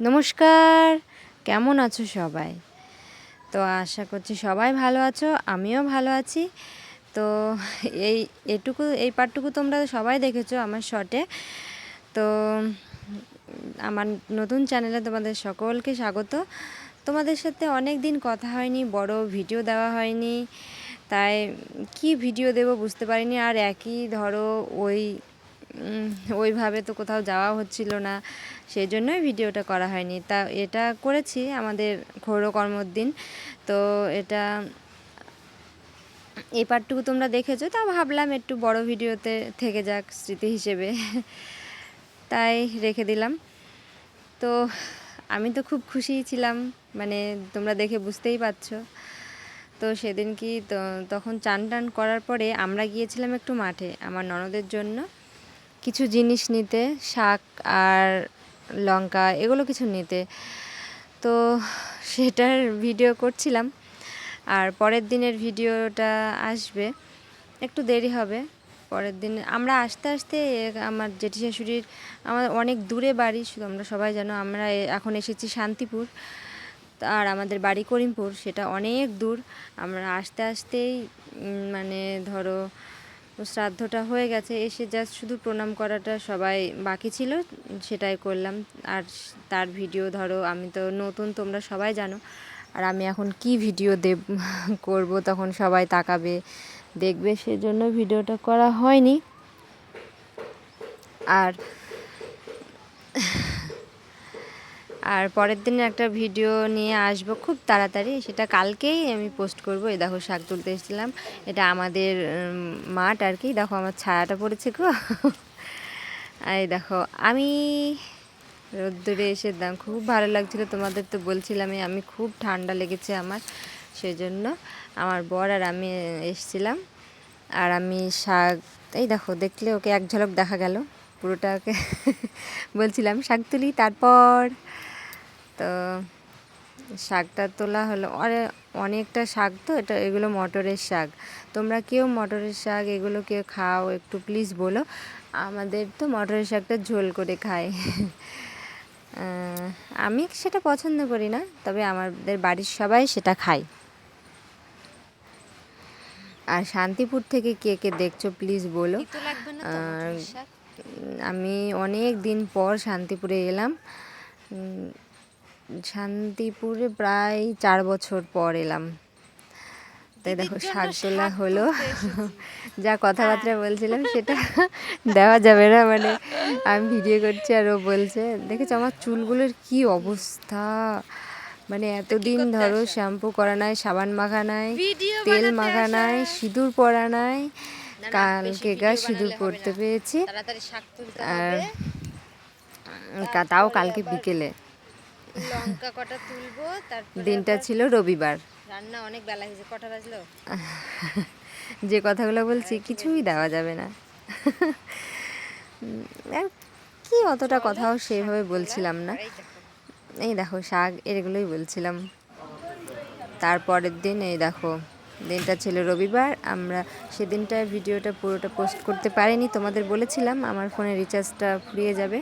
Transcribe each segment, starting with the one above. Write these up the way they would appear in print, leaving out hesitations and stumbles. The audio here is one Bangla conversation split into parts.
নমস্কার, কেমন আছো সবাই? তো আশা করছি সবাই ভালো আছো, আমিও ভালো আছি। তো এই পার্টটুকু তোমরা সবাই দেখেছো আমার শর্টে। তো আমার নতুন চ্যানেলে তোমাদের সকলকে স্বাগত। তোমাদের সাথে অনেক দিন কথা হয়নি, বড় ভিডিও দেওয়া হয়নি, তাই কি ভিডিও দেব বুঝতে পারিনি। আর একই ধরো ওইভাবে তো কোথাও যাওয়া হচ্ছিল না, সেই জন্যই ভিডিওটা করা হয়নি। তা এটা করেছি আমাদের কর্মর দিন। তো এই পার্টটুকু তোমরা দেখেছো, তা ভাবলাম একটু বড় ভিডিওতে থেকে যাক স্মৃতি হিসেবে, তাই রেখে দিলাম। তো আমি তো খুব খুশিই ছিলাম, মানে তোমরা দেখে বুঝতেই পারছো। তো সেদিন তখন চান টান করার পরে আমরা গিয়েছিলাম একটু মাঠে আমার ননদের জন্য কিছু জিনিস নিতে, শাক আর লঙ্কা এগুলো কিছু নিতে। তো সেটার ভিডিও করছিলাম, আর পরের দিনের ভিডিওটা আসবে, একটু দেরি হবে। পরের দিন আমরা আস্তে আস্তে আমার জেঠি শাশুড়ির আমার অনেক দূরে বাড়ি, তোমরা সবাই জানো। আমরা এখন এসেছি শান্তিপুর, আর আমাদের বাড়ি করিমপুর, সেটা অনেক দূর। আমরা আস্তে আস্তেই মানে ধরো শ্রাদ্ধটা হয়ে গেছে, এসে জাস্ট শুধু প্রণাম করাটা সবাই বাকি ছিল, সেটাই করলাম। আর তার ভিডিও ধরো আমি তো নতুন, তোমরা সবাই জানো। আর আমি এখন কি ভিডিও করব, তখন সবাই তাকাবে দেখবে, সেজন্য ভিডিওটা করা হয়নি। আর পরের দিনে একটা ভিডিও নিয়ে আসবো খুব তাড়াতাড়ি, সেটা কালকেই আমি পোস্ট করব। এই দেখো শাক তুলতে এসেছিলাম, এটা আমাদের মাঠ আর কি। দেখো আমার ছায়াটা পড়েছে গো। এই দেখো আমি রোদ্দুরে এসে খুব ভালো লাগছিলো, তোমাদের তো বলছিলামই আমি খুব ঠান্ডা লেগেছে আমার, সেজন্য আমার বর আর আমি এসছিলাম। আর আমি শাক, এই দেখো দেখলে ওকে এক ঝলক দেখা গেল, পুরোটা ওকে বলছিলাম শাক তুলি। তারপর তো শাকটা তোলা হলো, অনেকটা শাক, তো এগুলো মটরের শাক। তোমরা কেউ মটরের শাক এগুলো কেউ খাও একটু প্লিজ বলো। আমাদের তো মটরের শাকটা ঝোল করে খায়। আমি সেটা পছন্দ করি না, তবে আমাদের বাড়ির সবাই সেটা খায়। আর শান্তিপুর থেকে কে কে দেখছো প্লিজ বলো। আমি অনেক দিন পর শান্তিপুরে এলাম, শান্তিপুরে প্রায় 4 বছর পর এলাম। তাই দেখো শাক তোলা হলো। যা কথাবার্তা বলছিলাম সেটা দেওয়া যাবে না, মানে আমি ভিডিও করছি আর ও বলছে, দেখেছো আমার চুলগুলোর কি অবস্থা, মানে এতদিন ধরো শ্যাম্পু করা নাই, সাবান মাখা নাই, তেল মাখা নাই, সিঁদুর পরা নাই। কালকে সিঁদুর পরতে পেয়েছি, আর তাও কালকে বিকেলে। লঙ্কা কটা তুলবো, তারপরে দিনটা ছিল রবিবার, রান্না অনেক বেলা হয়েছে। কটা বাজলো? যে কথাগুলো বলছি কিছুই দেওয়া যাবে না। কি অতটা কথাও সেইভাবে বলছিলাম না। এই দেখো শাক এগুলোই বলছিলাম। তারপরের দিন এই দেখো দিনটা ছিল রবিবার, আমরা সেদিনটার ভিডিওটা পুরোটা পোস্ট করতে পারিনি, তোমাদের বলেছিলাম আমার ফোনে রিচার্জটা ফুরিয়ে যাবে।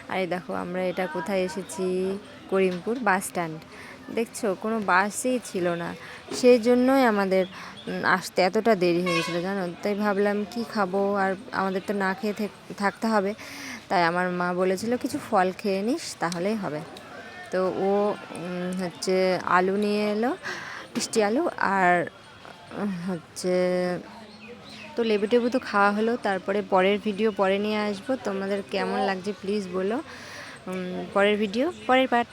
আর এই দেখো আমরা এটা কোথায় এসেছি, করিমপুর বাস স্ট্যান্ড। দেখছো কোনো বাসই ছিল না, সেই জন্যই আমাদের আসতে এতটা দেরি হয়ে গেছিলো জানো। তাই ভাবলাম কি খাবো, আর আমাদের তো না খেয়ে থাকতে হবে, তাই আমার মা বলেছিল কিছু ফল খেয়ে নিস তাহলেই হবে। তো ও হচ্ছে আলু নিয়ে এলো, মিষ্টি আলু, আর হচ্ছে তো লেবু টেবু তো খাওয়া হলো। তারপরে পরের ভিডিও পরে নিয়ে আসবো, তোমাদের কেমন লাগছে প্লিজ বলো। পরের ভিডিও পরের পার্ট।